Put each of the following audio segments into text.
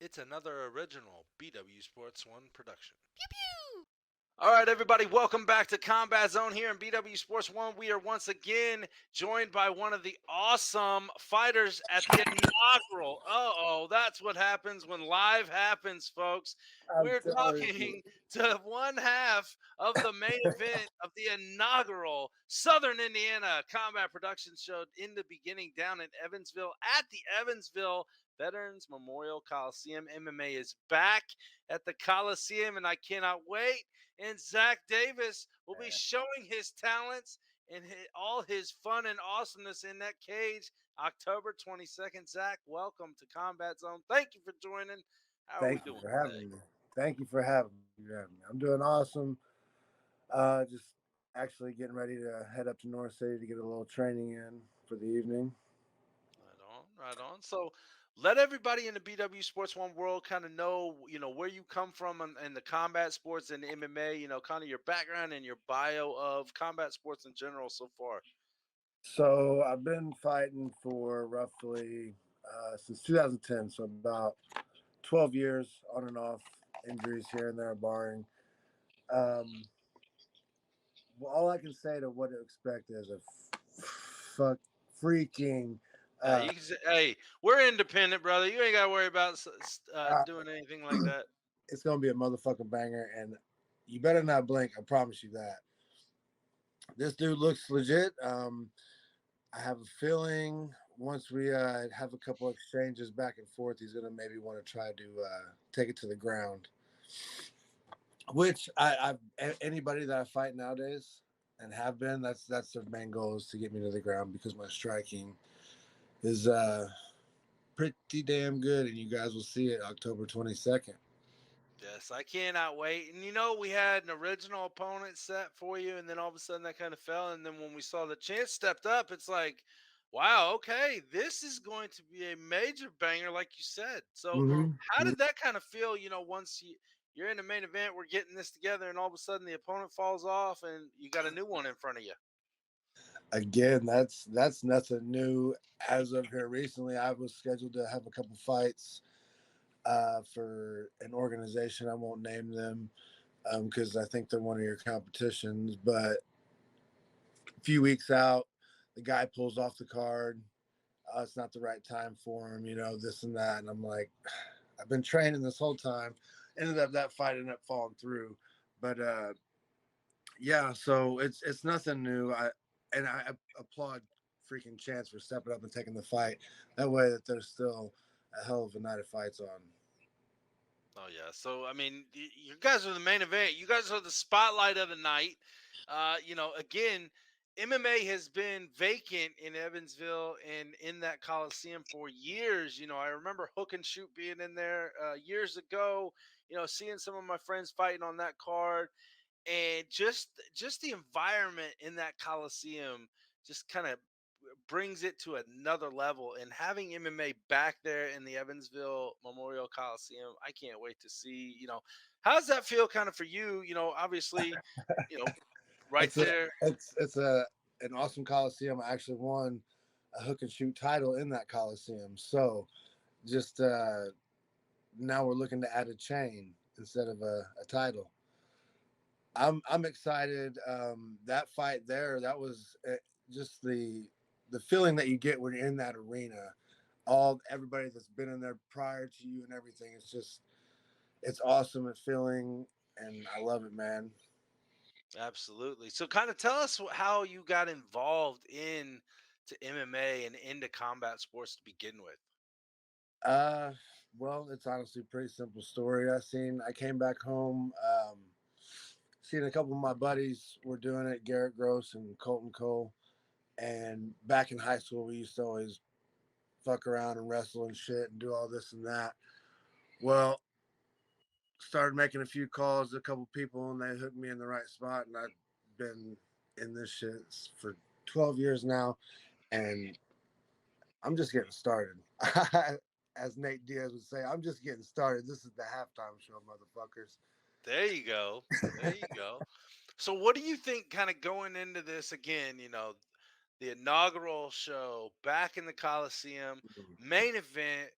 It's another original BW Sports One production. Pew pew! All right, everybody, welcome back to Combat Zone here in BW Sports One. We are once again joined by one of the awesome fighters at the inaugural. That's what happens when live happens, folks. I'm We're telling you. talking to one half of the main event of the inaugural Southern Indiana Combat Production Show in the beginning down in Evansville at the Evansville Veterans Memorial Coliseum. MMA is back at the Coliseum, and I cannot wait. And Zack Davis will be showing his talents and all his fun and awesomeness in that cage October 22nd. Zack, welcome to Combat Zone. Thank you for joining. How are we Thank you doing for today? having me. Thank you for having me. I'm doing awesome. Just actually getting ready to head up to North City to get a little training in for the evening. Right on, right on. So let everybody in the BW Sports One world kind of know, where you come from in the combat sports and MMA, kind of your background and your bio of combat sports in general so far. So I've been fighting for roughly since 2010, so about 12 years on and off, injuries here and there, barring. Um, well, all I can say to what to expect is a fuck freaking. Uh, You can say, hey, we're independent, brother. You ain't got to worry about uh, doing anything like that. it's gonna be a motherfucking banger, and you better not blink. I promise you that. This dude looks legit. I have a feeling once we have a couple exchanges back and forth, he's gonna maybe want to try to take it to the ground. Which anybody that I fight nowadays and have been, that's their main goal is to get me to the ground because my striking is pretty damn good, and you guys will see it October 22nd. Yes, I cannot wait. And we had an original opponent set for you, and then all of a sudden that kind of fell. And then when we saw the chance stepped up, it's like, wow, okay, this is going to be a major banger, like you said. So, how Mm-hmm. did that kind of feel? Once you're in the main event, we're getting this together, and all of a sudden the opponent falls off, and you got a new one in front of you. Again, that's nothing new. As of here recently, I was scheduled to have a couple fights for an organization. I won't name them because I think they're one of your competitions. But a few weeks out, the guy pulls off the card. It's not the right time for him, this and that. And I'm like, I've been training this whole time. Ended up that fight ended up falling through, but yeah. So it's nothing new. I applaud freaking Chance for stepping up and taking the fight. That way that there's still a hell of a night of fights on. Oh yeah. So I mean, you guys are the main event. You guys are the spotlight of the night. Again, MMA has been vacant in Evansville and in that Coliseum for years. I remember Hook and Shoot being in there years ago. Seeing some of my friends fighting on that card, and just the environment in that Coliseum just kind of brings it to another level. And having MMA back there in the Evansville Memorial Coliseum, I can't wait to see. How does that feel kind of for you? Obviously, you know, right It's a there. it's a an awesome Coliseum. I actually won a hook and shoot title in that Coliseum. So just now we're looking to add a chain instead of a title. I'm excited. That fight there, that was just the feeling that you get when you're in that arena. All everybody that's been in there prior to you and everything. It's awesome. It's feeling, and I love it, man. Absolutely. So, kind of tell us how you got involved in to MMA and into combat sports to begin with. Uh, well, it's honestly a pretty simple story. I came back home, seen a couple of my buddies were doing it, Garrett Gross and Colton Cole. And back in high school, we used to always fuck around and wrestle and shit and do all this and that. Well, started making a few calls to a couple people, and they hooked me in the right spot. And I've been in this shit for 12 years now, and I'm just getting started. As Nate Diaz would say, I'm just getting started. This is the halftime show, motherfuckers. There you go. There you go. So, what do you think kind of going into this again? The inaugural show back in the Coliseum, main event.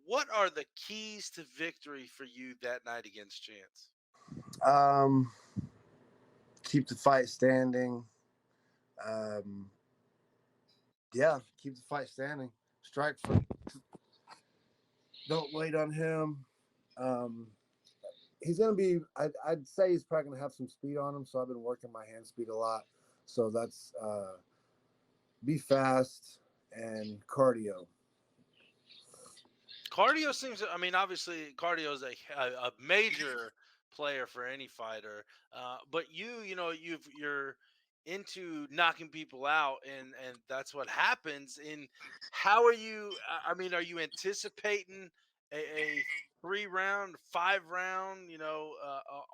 What are the keys to victory for you that night against Chance? Um, keep the fight standing. Um, yeah, keep the fight standing. Strike for. Don't wait on him. Um, he's gonna be. I'd say he's probably gonna have some speed on him. So I've been working my hand speed a lot. So that's be fast and cardio. Cardio seems. I mean, obviously, cardio is a major player for any fighter. But you're into knocking people out, and that's what happens. And how are you? I mean, are you anticipating a 3 round, 5 round,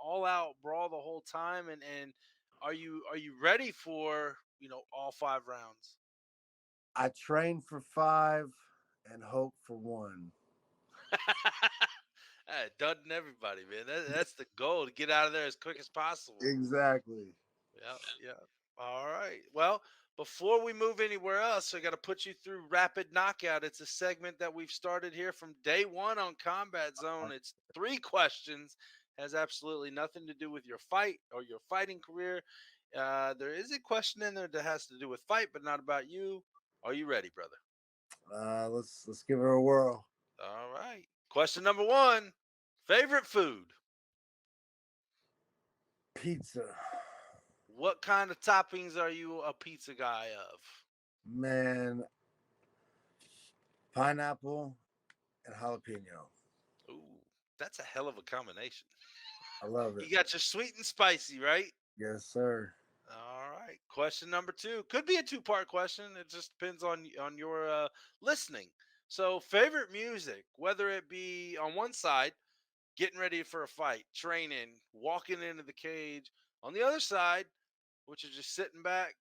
all out brawl the whole time? And are you ready for all 5 rounds? I train for 5 and hope for 1. Doesn't everybody, man? That's the goal, to get out of there as quick as possible. Exactly. Yeah, yeah. All right. Well, before we move anywhere else, I got to put you through Rapid Knockout. It's a segment that we've started here from day one on Combat Zone. It's 3 questions, has absolutely nothing to do with your fight or your fighting career. There is a question in there that has to do with fight, but not about you. Are you ready, brother? Let's give it a whirl. All right. Question number 1: favorite food? Pizza, What kind of toppings are you a pizza guy of? man. Pineapple and jalapeno. Ooh, that's a hell of a combination. I love it. You got your sweet and spicy, right? Yes, sir. All right. Question number 2 could be a two-part question. It just depends on your listening. So, favorite music, whether it be on one side, getting ready for a fight, training, walking into the cage. On the other side, which is just sitting back,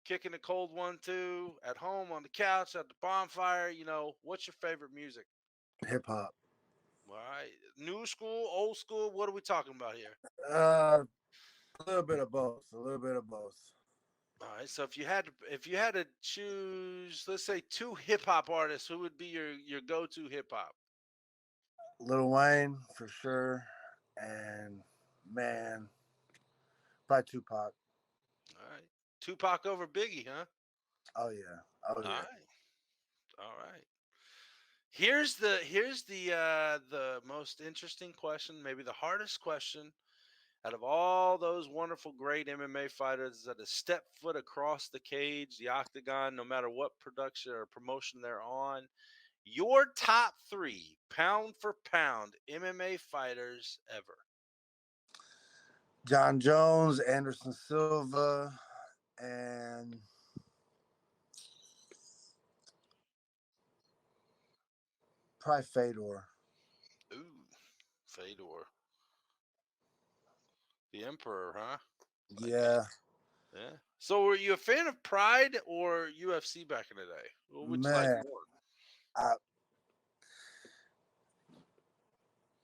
kicking a cold one too, at home on the couch at the bonfire. What's your favorite music? Hip hop. All right, new school, old school. What are we talking about here? Uh, a little bit of both. A little bit of both. All right, so if you had to choose, let's say, two hip hop artists, who would be your go to hip hop? Lil Wayne for sure, and man, probably Tupac. All right, Tupac over Biggie, huh? Oh yeah. Oh All yeah. right, all right. Here's the most interesting question, maybe the hardest question out of all those wonderful, great MMA fighters that have stepped foot across the cage, the octagon, no matter what production or promotion they're on. Your top 3 pound for pound MMA fighters ever. John Jones, Anderson Silva, and probably Fedor. Ooh, Fedor, the Emperor, huh? Like, Yeah, yeah. So, were you a fan of Pride or UFC back in the day? What would you like man. more? I,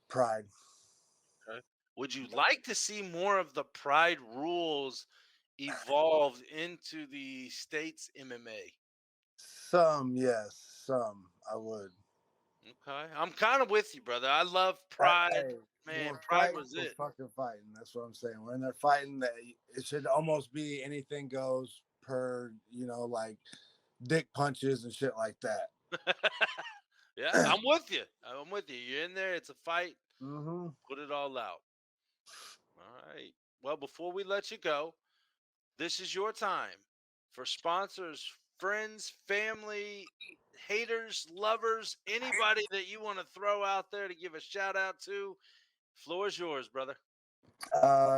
Pride. Okay. Would you like to see more of the Pride rules evolved into the state's MMA? Some, yes. Some, I would. Okay, I'm kind of with you, brother. I love Pride. Hey, when Man, we're Pride fighting, was we're it. fucking fighting. That's what I'm saying. We're in there fighting. That it should almost be anything goes per, like dick punches and shit like that. Yeah, I'm with you. I'm with you. You're in there. It's a fight. Mm-hmm. Put it all out. All right. Well, before we let you go, this is your time for sponsors, friends, family, haters, lovers, anybody that you want to throw out there to give a shout out to. Floor is yours, brother.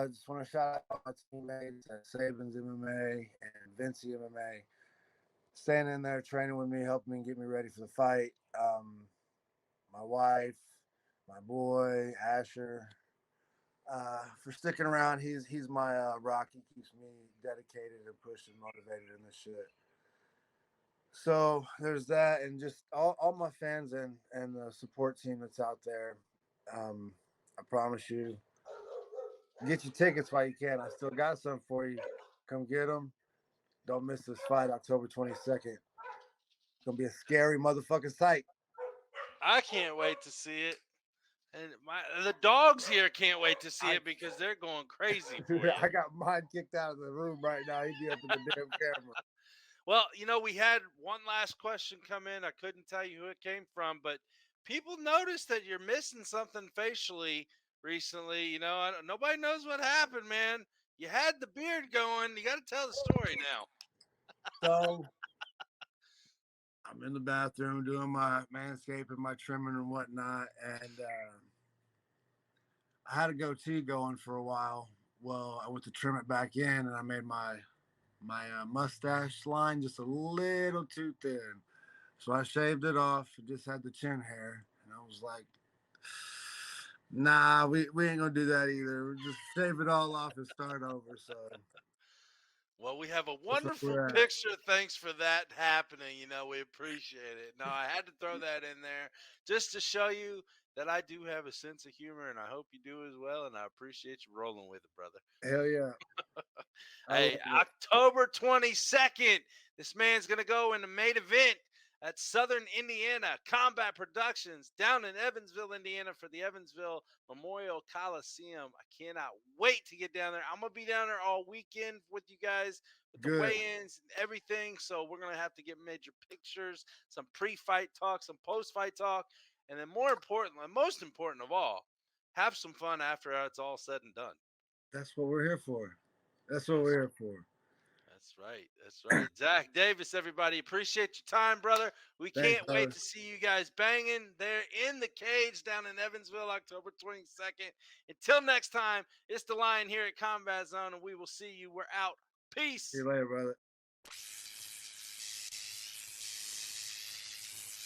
Just want to shout out my teammates at Saban's MMA and Vinci MMA. Staying in there, training with me, helping me get me ready for the fight. My wife, my boy Asher, for sticking around. He's my rock. He keeps me dedicated and pushed and motivated in this shit. So there's that, and just all my fans and the support team that's out there. Um, I promise you, get your tickets while you can. I still got some for you. Come get them. Don't miss this fight, October 22nd. It's gonna be a scary motherfucking sight. I can't wait to see it. And the dogs here can't wait to see I it because they're going crazy for you. I got mine kicked out of the room right now. He'd be up in the damn camera. Well, we had one last question come in. I couldn't tell you who it came from, but people noticed that you're missing something facially recently. Nobody knows what happened, man. You had the beard going. You got to tell the story now. So I'm in the bathroom doing my manscaping, my trimming and whatnot, and I had a goatee going for a while. Well, I went to trim it back in, and I made my mustache line just a little too thin. So I shaved it off. It just had the chin hair, and I was like, "Nah, we ain't gonna do that either. We'll just shave it all off and start over." So Well, we have a that's where wonderful we're at. picture. Thanks for that happening. We appreciate it. No, I had to throw that in there just to show you that I do have a sense of humor, and I hope you do as well. And I appreciate you rolling with it, brother. Hell yeah, I love Hey, it. October 22nd, this man's going to go in the main event at Southern Indiana Combat Productions down in Evansville, Indiana for the Evansville Memorial Coliseum. I cannot wait to get down there. I'm going to be down there all weekend with you guys with the Good. weigh-ins and everything. So we're going to have to get major pictures, some pre-fight talk, some post-fight talk, and then more importantly, most important of all, have some fun after it's all said and done. That's what we're here for. That's what we're That's here for. That's right. That's right. Zack Davis, everybody. Appreciate your time, brother. We Thanks, can't wait brother. to see you guys banging there in the cage down in Evansville, October 22nd. Until next time, it's the Lion here at Combat Zone, and we will see you. We're out. See Peace. you later, brother.